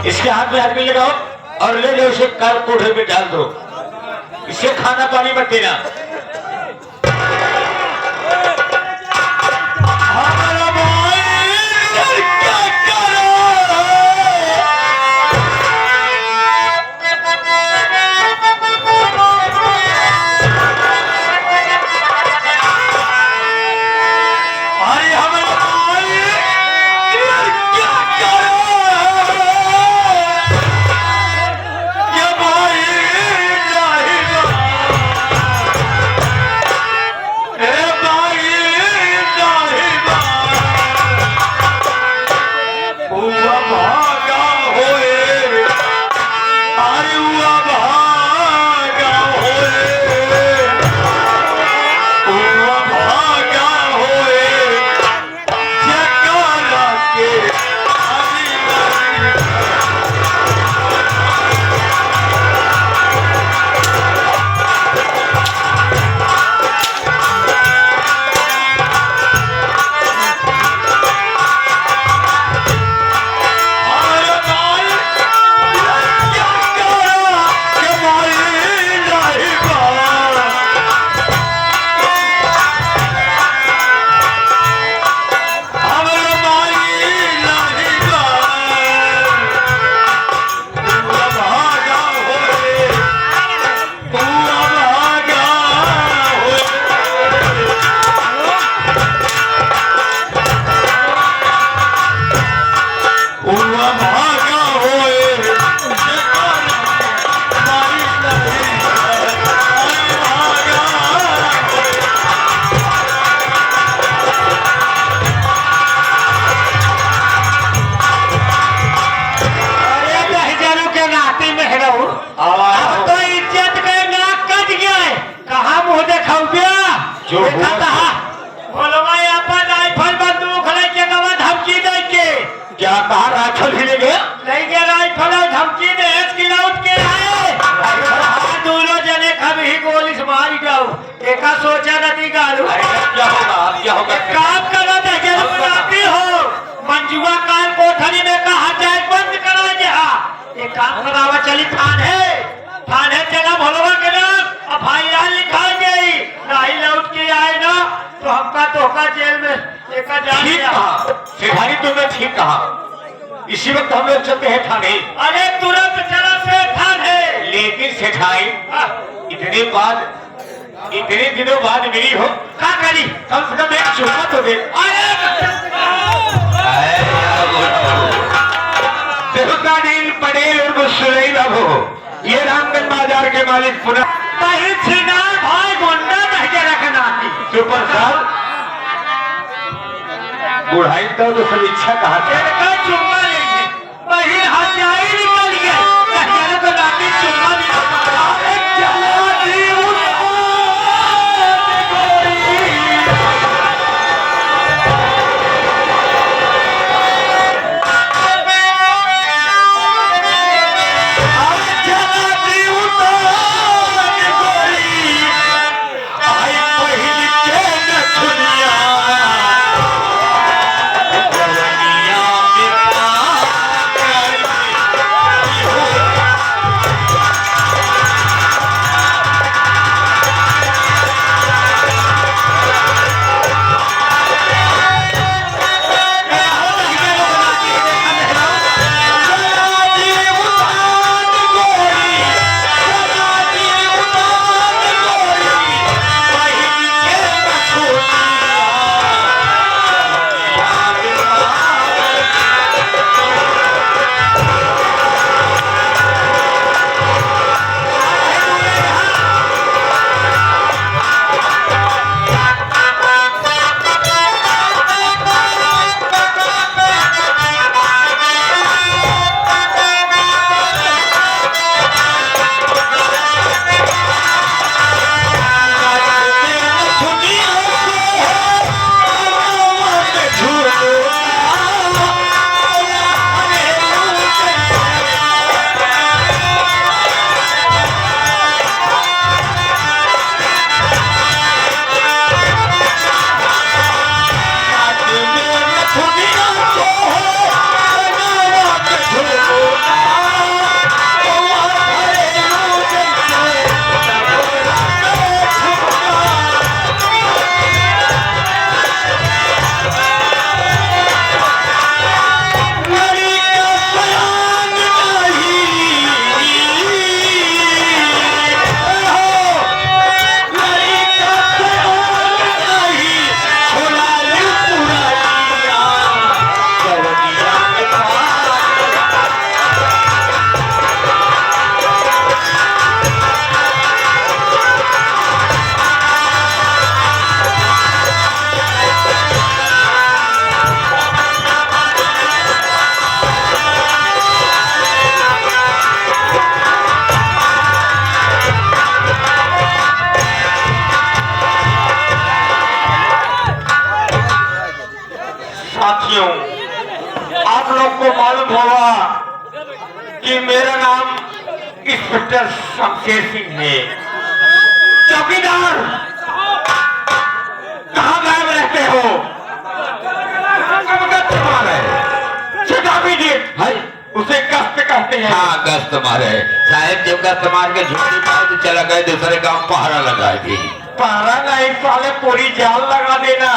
इसके हाथ में हल्दी लगाओ और ले लो इसे कार कोठे पे डाल दो। इसे खाना पानी मत देना। क्या कहा? राइफल भी ले गया? नहीं गया राइफल और धमकी दे इसकी लौट के आए। दोनों जने कभी गोली से मारी जाओ। एका सोचा नदी गालू। क्या होगा? क्या होगा? काम करो तो जरूर आती हो। मंजुआ काल कोठरी में कहा जाए बंद करा जहा। एक काम करावा चली थाने चला भोलवा के नाम एफआईआर लिखा गई। नहीं लौट के आए ना तो हमका धोखा जेल में लेकर जाने। ठीक कहा सेठानी, तुमने ठीक कहा। इसी वक्त हम लोग चलते हैं थाने। अरे तुरंत चला से थाने। लेकिन सेठाई इतने दिनों बाद मिली हो, क्या करी? कम से कम एक चुम्मा तो दे। देवकानील पटेल और सुरैल हो, ये रामगंज बाजार के मालिक पुनः भाई गुंडा नहीं रखना। सुपर साल बुढ़ाई तो सब इच्छा कहा चुम्मा लेंगे वही हजाई निकल गए तो राती चुम्मा दुनिया में कि मेरा नाम इंस्पेक्टर शमशेर सिंह है। चौकीदार कहाँ गायब रहते हो? उसे गश्त कहते हैं। हाँ गश्त मारे साहेब, जब गश्त मार के झूठी मार तो चला गए दूसरे गांव पहरा लगाए थी। पहरा नहीं साले, पूरी जाल लगा देना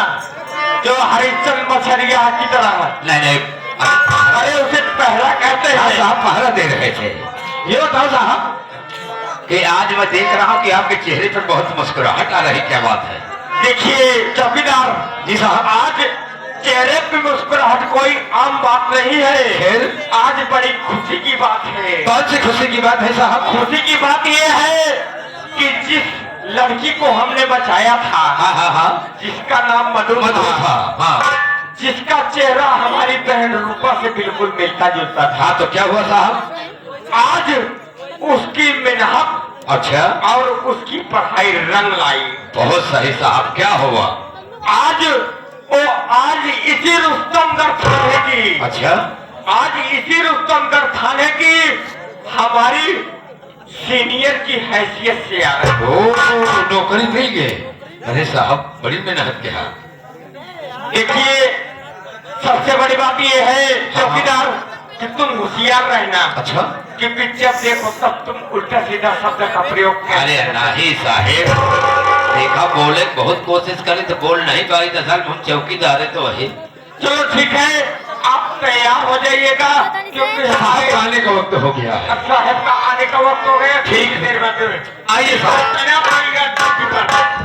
जो हरिश्चंद्र मछरिया की तरह है। नहीं नहीं, अरे उसे पहरा कहते हाँ हैं। साहब पहरा दे रहे थे। ये बताओ साहब कि आज मैं देख रहा हूँ कि आपके चेहरे पर बहुत मुस्कुराहट आ रही, क्या बात है? देखिए चौकीदार जी साहब, आज चेहरे पे मुस्कुराहट कोई आम बात नहीं है। फिर आज बड़ी खुशी की बात है। कौन सी खुशी की बात है साहब? खुशी की बात यह है कि जिस लड़की को हमने बचाया था, हाँ हाँ हाँ, जिसका नाम मधु मधु था, था, हाँ जिसका चेहरा हमारी बहन रूपा से बिल्कुल मिलता जुलता था, हाँ, तो क्या हुआ साहब? आज उसकी मेहनत अच्छा, और उसकी पढ़ाई रंग लाई। बहुत सही साहब, क्या हुआ? आज इसी रुस्तमगढ़ थाने की, अच्छा, आज इसी रुस्तमगढ़ थाने की हमारी सीनियर की हैसियत से आ रही। ओ नौकरी मिल गई। अरे साहब बड़ी मेहनत किया। देखिए सबसे बड़ी बात यह है चौकीदार कि तुम होशियार रहना। अच्छा, कि जब देखो तब तुम उल्टा सीधा शब्द का प्रयोग करते अरे रहना। नहीं साहेब, देखा बोले बहुत कोशिश करे तो बोल नहीं पाई, तो सर हम चौकीदार है तो वही। चलो ठीक है, आप तैयार हो जाइएगा क्योंकि साहब हमारे आने का वक्त हो गया है। साहब का आने का वक्त हो गया। ठीक देर में आइए साहब।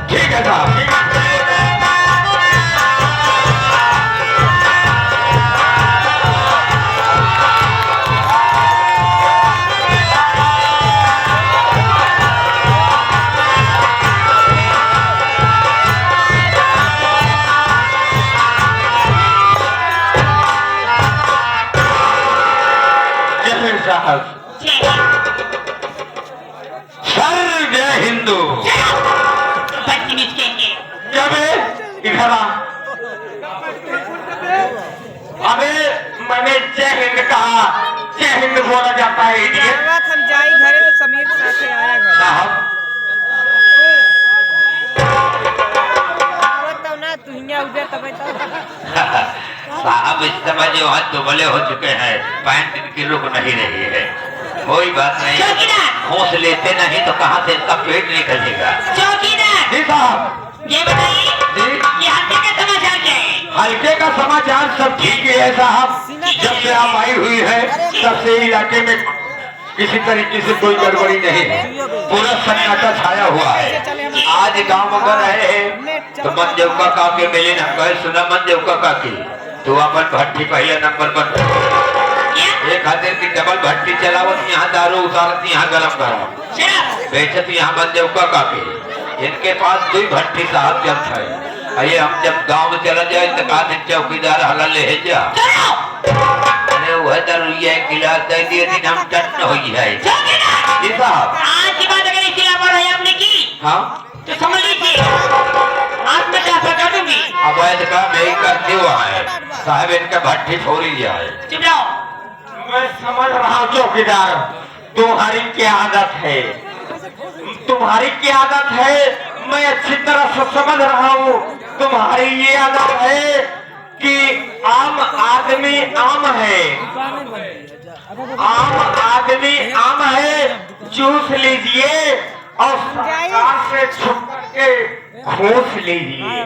ठीक है साहब। साहब सर जय हिंदू। जब इधर आ, अबे मैंने जय हिंद कहा, जय हिंद बोला जाता है इडियट। हम जाई घरे तो समीर साथे आया घर साहब आवत तो ना तू हिया उधर तब साहब इस समय जो हाथ दुबले हो चुके हैं, पैंट इनकी रुक नहीं रही है। कोई बात नहीं, होश लेते नहीं तो कहाँ से इनका पेट निकलेगा। चौकीदार जी साहब, ये बताइए जी ये हल्के का समाचार क्या है? हल्के का समाचार सब ठीक ही है साहब। जब से आप आई हुई है तब से इलाके में किसी तरीके से कोई गड़बड़ी नहीं है, पूरा सन्नाटा छाया हुआ है। आज गांव अगर रहे हैं तो मंजव काका के मिले न कहे, सुना मंजव काका की तो अपन भट्टी पहले नंबर पर एक खातिर की डबल भट्टी चलावत, यहाँ दारू उतारत, यहाँ गरम गरम बेचत, यहाँ मंजव काका के इनके पास दो भट्टी साहब जब थे। अरे हम जब गांव में चला जाए तो कहा चौकीदार हला ले जा, वह दारू एक गिलास दे दिए दिन हम टट हुई है। जी साहब, आज की बात अगर इसी लापरवाही आपने की हाँ तो समझ लीजिए आज मैं क्या कर दूंगी। अवैध का नहीं करते हुआ है साहब, इनका भट्टी फोड़ी जाए। चुप जाओ। मैं समझ रहा हूँ चौकीदार, तुम्हारी क्या आदत है, तुम्हारी क्या आदत है मैं अच्छी तरह से समझ रहा हूँ। तुम्हारी ये आदत है कि आम आदमी आम है, आम आदमी आम है, चूस लीजिए और सरकार से छुप के खोस लीजिए।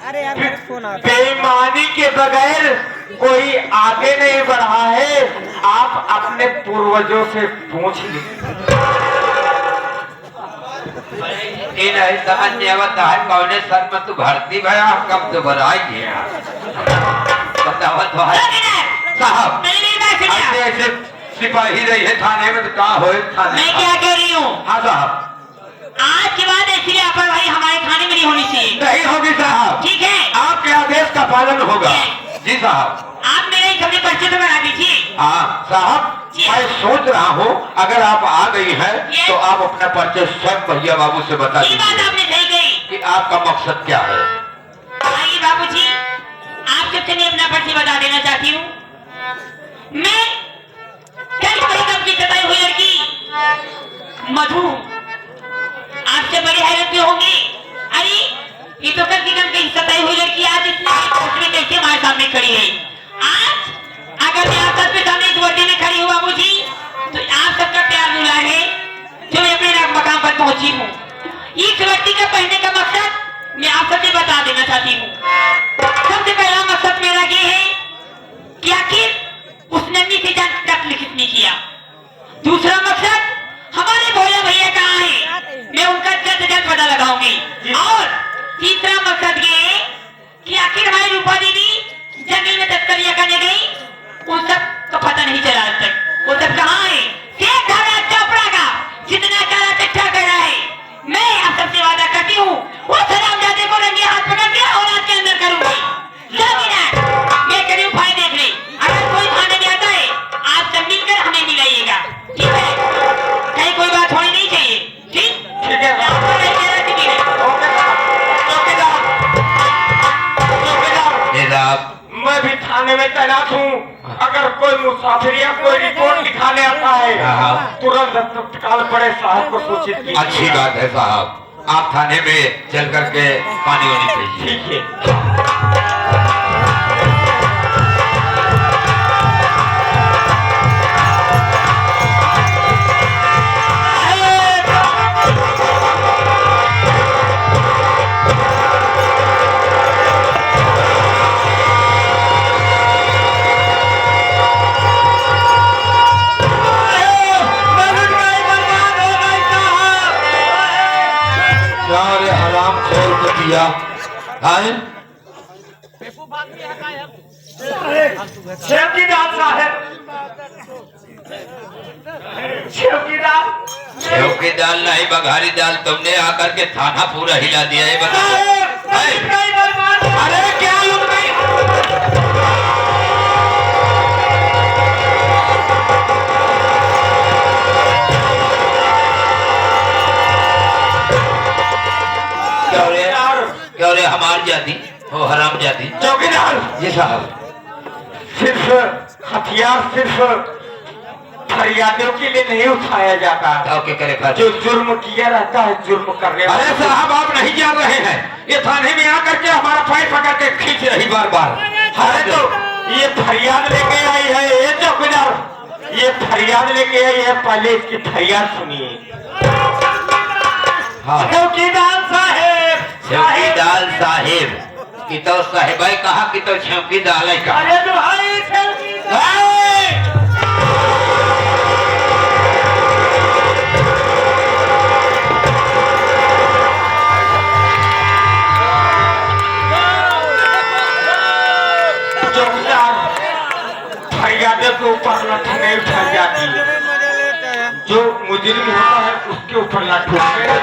अरे यार मेरा फोन आ बेईमानी के बगैर कोई आगे नहीं बढ़ा है, आप अपने पूर्वजों से पूछ लीजिए। इन ऐसा अन्यवता है कौने सर में तू भर्ती भया कब तो भराई गया बतावत भाई साहब। मेरी बात सुनिए। ऐसे ऐसे सिपाही रही है थाने में तो कहाँ हो थाने। मैं क्या कह रही हूँ, हाँ साहब, आज के बाद ऐसी लापरवाही हमारे थाने में नहीं होनी चाहिए। नहीं होगी साहब, ठीक है, आपके आदेश का पालन होगा। जी साहब। आप मेरे एक अपने पर्चे तो बना दीजिए। हाँ साहब, मैं सोच रहा हूँ अगर आप आ गई हैं तो आप अपना परिचय स्वयं भैया बाबू से बता ये बात दीजिए आपने सही कही। कि आपका मकसद क्या है। आइए बाबूजी, आप सबसे मैं अपना पर्ची बता देना चाहती हूँ। मैं कल कम की सताई हुई लड़की मधु आपसे बड़ी हैरत में होंगी। अरे ये तो कल की सताई हुई लड़की आज इसमें कैसे हमारे सामने खड़ी है। आज अगर मैं आप सबके सामने इस वर्दी में खड़ी हूँ बाबूजी, तो आप सबका प्यार मिला है जो मैं अपने मकाम पर पहुंची हूँ। इस वर्दी का पहनने का मकसद मैं आप सबसे बता देना चाहती हूँ। सबसे पहला मकसद मेरा ये है कि आखिर उस नन्ही से जान कत्ल किसने किया। दूसरा मकसद हमारे भोला भैया कहाँ हैं, मैं उनका जल्द से जल्द पता लगाऊंगी। और तीसरा मकसद ये है कि आखिर हमारी रूपा देवी जंगल में तस्करियां करने गई, उन सब का पता नहीं चला आज तक। वो सब कहाँ है? शेख धारा चोपड़ा का जितना काला चट्टा कर रहा है, मैं आप सबसे वादा करती हूँ वो हरामजादे को रंगे हाथ पकड़ के औलाद के अंदर करूंगी। मैं करी उपाय देख ले, अगर कोई थाने में आता है आप सब मिलकर हमें मिलाइएगा, ठीक है? कहीं कोई बात होनी नहीं चाहिए, ठीक? ठीक है। मैं भी थाने में तैनात हूँ। अगर कोई मुसाफिर या कोई रिपोर्ट लिखाने आता है तुरंत तत्काल बड़े साहब को सूचित कीजिए। अच्छी बात है साहब, आप थाने में चल करके पानी होनी चाहिए। ठीक है। शेवकीदार साहब, शेवकीदार, सेव की दाल नहीं बघारी दाल, तुमने आकर के थाना पूरा हिला दिया है। बताओ अरे क्या लुट गई? क्यों रे हमार जाती वो हराम जाती। चौकीदार जी साहब, सिर्फ हथियार सिर्फ फरियादियों के लिए नहीं उठाया जाता, क्या करे खा जो जुर्म किया रहता है जुर्म करने वाले। अरे साहब आप नहीं जान रहे हैं, ये थाने में आकर के हमारा पैर पकड़ के खींच रही बार बार। अरे तो ये फरियाद लेके आई है, ये चौकीदार ये फरियाद लेके आई है, पहले इसकी फरियाद सुनिए। हाँ। चौकीदार साहेब, चौकीदार साहेब की तो साहेबाई कहा कि तो चौकीदार है कहा। अरे तो भाई चौकीदार, फरियादे के ऊपर लाठी नहीं उठाई जाती, जो मुजरिम होता है उसके ऊपर लाठी।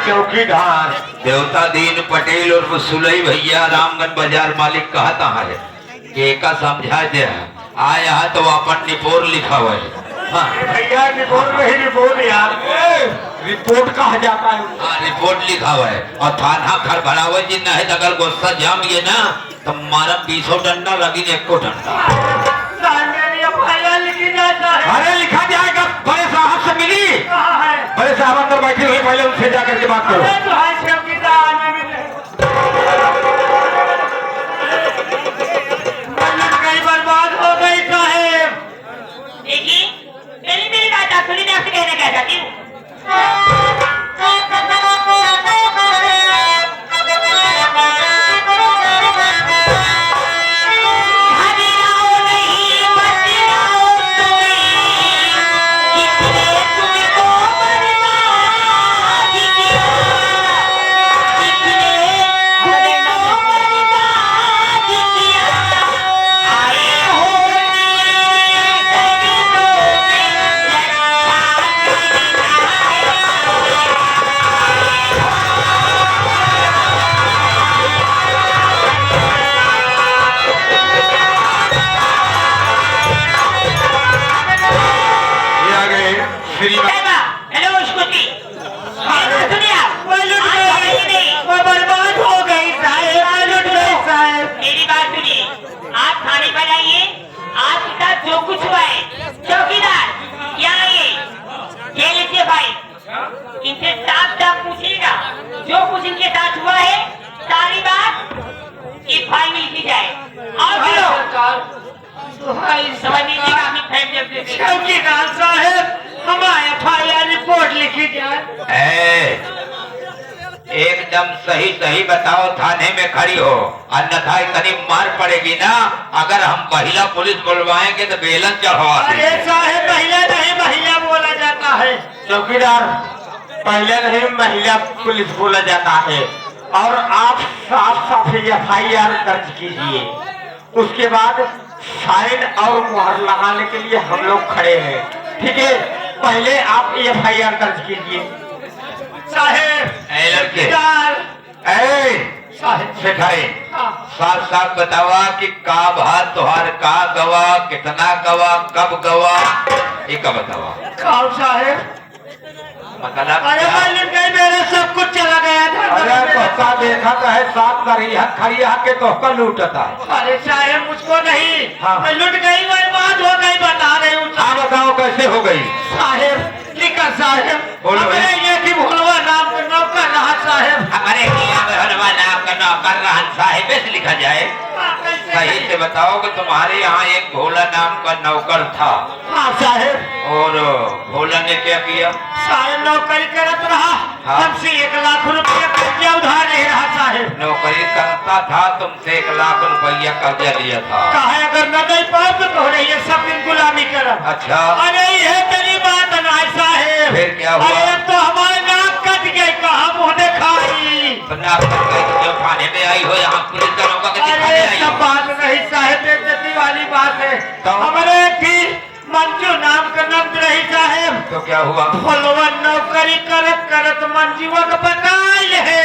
चौकीदार देवता दीन पटेल और सुलई भैया रामगंज बाजार मालिक कहता है कि का समझा दे आया है तो अपन निपोर लिखा हुआ है। हाँ भैया रिपोर्ट नहीं, रिपोर्ट यार रिपोर्ट कहा जाता है। हाँ रिपोर्ट लिखा हुआ है और थाना घर भरा हुआ जी नहीं तो अगर गुस्सा जाम गए ना तो मारा 20 डंडा लगी 1 डंडा। अरे लिखा जाएगा, बड़े साहब से मिली, बड़े साहब अंदर बैठे हुए, पहले उनसे जाकर के बात करो। बर्बाद हो गई साहेब। देखिए पहले मेरी बात आप सुनिए, मैं आपसे कहना क्या चाहती हूँ। जो कुछ है चौकीदार क्या ये ये लीजिए भाई इनसे साफ साफ पूछिएगा जो कुछ इनके साथ हुआ है सारी बात इस फाइल में लिखी जाए और भी लोग समझ लीजिएगा अपनी फैमिली चौकीदार साहब हमारे FIR रिपोर्ट लिखी जाए। एकदम सही सही बताओ, थाने में खड़ी हो, अन्यथा इतनी मार पड़ेगी ना। अगर हम महिला पुलिस बुलवाएंगे तो बेलन चढ़वा अरे साहब महिला नहीं महिला बोला जाता है। चौकीदार पहले नहीं महिला पुलिस बोला जाता है। और आप साफ साफ FIR दर्ज कीजिए, उसके बाद साइन और मुहर लगाने के लिए हम लोग खड़े हैं। ठीक है, पहले आप FIR दर्ज कीजिए। साहब लड़के साहब सिखाए साफ साफ बतावा कि का बात तुहार का गवा, कितना गवा, कब गवा, ये का बतावा। खाओ साहब मतलब अरे क्या? मैं लुट गई, मेरा सब कुछ चला गया था। अरे तोहका देखा तो है सात खरिया खरिया के तोहका लूटता है। अरे साहब मुझको नहीं, हाँ। मैं लुट गई, बर्बाद हो गई, बता रही हूँ। हाँ बताओ कैसे हो गई। साहब लिखा साहब बोलो हमारे ये की भोलवा नाम का नौकर रहा साहब। हमारे यहाँ में हरवा नाम का नौकर रहन साहिब से लिखा जाए। सही से बताओ कि तुम्हारे यहाँ एक भोला नाम का नौकर था। हाँ साहब। और भोला ने क्या किया? साहब नौकरी करत रहा, हाँ। हमसे 1 लाख रुपया कर्जा उधार ले रहा साहब। नौकरी करता था, तुमसे 1 लाख रुपया कर्जा लिया था। कहा अगर न दे पाओ तो तोहरे ये सब दिन गुलामी करब। अच्छा अरे ये तेरी बात नहीं साहब। फिर क्या हुआ? अरे तो हमारे नाक कट गए, कहाँ मुँह दिखाई। बना कर गई तो जो थाने में आई हो, यहाँ पुलिस का नौकर के दिखाने अरे आई सब हो। बात नहीं साहब, बेइज्जती वाली बात है। तो? हमारे थी मंजू नाम का नंद रही साहब। तो क्या हुआ? भोलवा नौकरी करत करत मंजुआ का पटाइल है।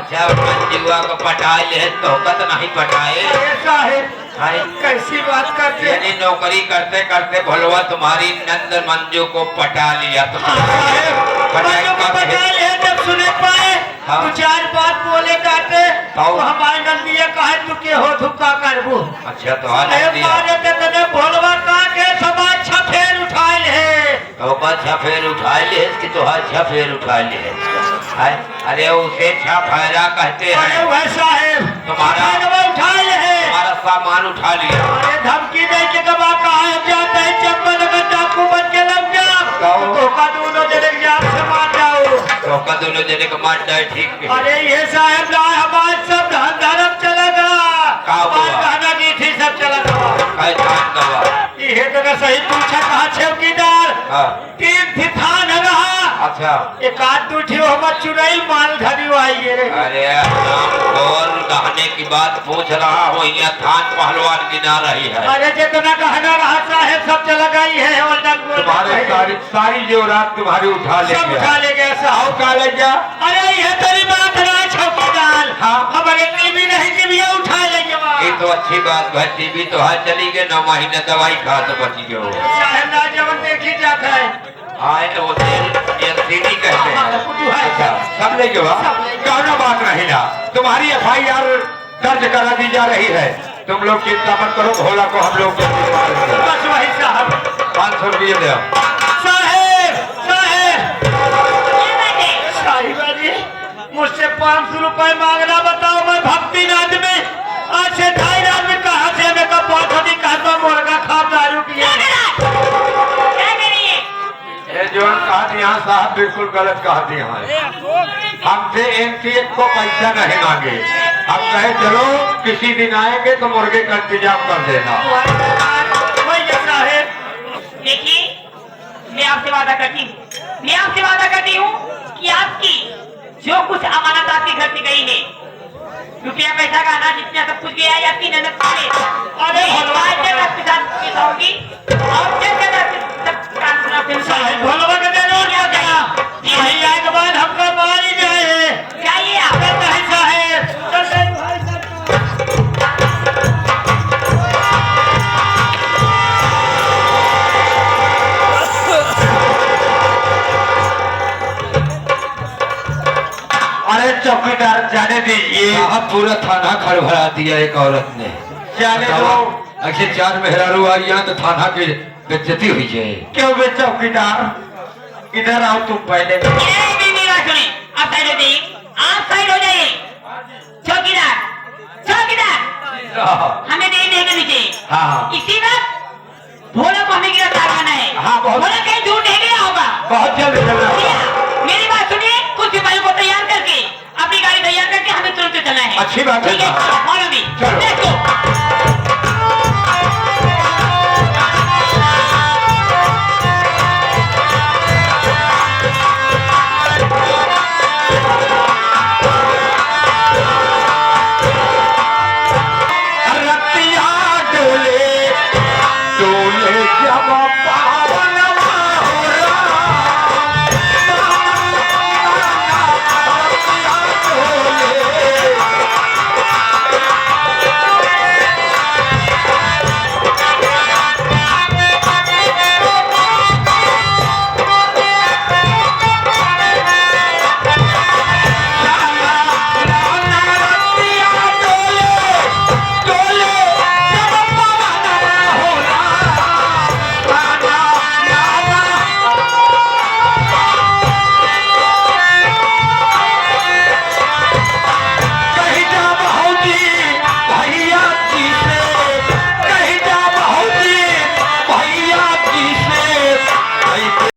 अच्छा मंजुआ को पटाए ले तो कत नहीं पटाए। अरे साहब हाय, कैसी बात करते हैं। यानी नौकरी करते करते भोलवा तुम्हारी नंद मंजू को पटा लिया। तो हाँ साहब, मंजू को कब है? पटाइल है, जब सुने पाए हाँ। 2-4 बात बोले जाते हाँ। तो हमारे नंदिया कहे तू के हो धुक्का करबू। अच्छा तो आज अरे दिया मारे तने भोलवा का के सब अच्छा फेर उठाइल है। तो अच्छा फेर उठा ले कि तो अच्छा फेर उठा ले। हाय, अरे उसे छाफेरा कहते अरे हैं। वह साहब तुम्हारा उठाइल है। तुम्हारा सामान उठा लिया। अरे धमकी दे के दबा कहा जाता है, चप्पल अगर डाकू बन के लग जाओ तो का दोनों जने जान से मार जाओ। तो का दोनों जने को मार जाए। ठीक है। अरे ये साहब ना हमारे सब धन धर्म चला गया, का हुआ? हमारे गहना की थी सब चला गया। काय थान गवा। ये तो सही पूछा कहा चौकीदार। हाँ 3 थी थान रहा, अच्छा। एक आध दूठियो हमार चुराई माल धरी आई रे। अरे नाम कौन कहने की बात पूछ रहा हो, यहाँ थान पहलवान गिना रही है। अरे जितना गहना रहा साहब सब चला गई है। और तुम्हारे सारी जेवरात तुम्हारी उठा ले सब गया। उठा ले गए साहब। आओ का ले गया। अरे ये तेरी बात ना चौकीदार। हाँ। हमारे टीवी नहीं टीवी उठा ले ये तो अच्छी बात है। टीवी तो हाथ चली गए, 9 महीने दवाई खा तो बच गए। साहब ना जवन देखी जाता है। आए वो एलसीडी कहते हाँ, हैं। फुटू है। अच्छा सब ले गया। कहना बात नहीं ना, तुम्हारी FIR दर्ज करा दी जा रही है। तुम लोग चिंता मत करो, भोला को हम लोग बस वही साहब। 500 रुपये दे। साहेब साहेब ये बैठे साहिबा जी मुझसे 500 रुपए मांग रहा। बताओ मैं भक्ति नाद में आज से 2.5 रात में कहा से मैं कब बहुत नहीं कहता मुर्गा खा दारू पिए। क्या करिए ये जो कहा दिया साहब बिल्कुल गलत कहा दिया है। हमसे एक को पैसा नहीं मांगे। हम कहे चलो किसी दिन आएंगे तो मुर्गे का इंतजाम कर देना। वही साहेब देखिए मैं आपसे वादा करती हूँ कि आपकी जो कुछ अमानत आपके घर से गई है, रुपया पैसा का अनाज जितना सब कुछ गया है आपकी ननद से। अरे भगवान जब आपके साथ पेश होगी और जब सब काम पूरा फिर साहेब भोलवा के देना क्या गया। वही आए के बाद हमको मार ही जाए। जाइए आप। नहीं साहेब चल भाई अरे चौकीदार जाने दीजिए। अब पूरा थाना खड़बड़ा दिया एक औरत ने। जाने दो। अच्छे 4 मेहरारू आई यहाँ तो थाना के बेइज्जती हुई है। क्यों बे चौकीदार, इधर आओ तुम पहले। ये मेरी बात सुने, आप साइड हो जाइए, आप साइड हो जाइए। चौकीदार, चौकीदार, हमें नहीं नीचे। हाँ इसी वक्त भोला को हमें गिरफ्तार करना है। हाँ, बहुत- भोला कहीं दूर नहीं गया होगा। बहुत जल्द चलना होगा। मेरी बात सुनिए, कुछ सिपाहियों को तैयार करके अपनी गाड़ी तैयार करके हमें तुरंत चलना है। अच्छी बात है। ठीक है, फॉलो मी। चलो। Let's go.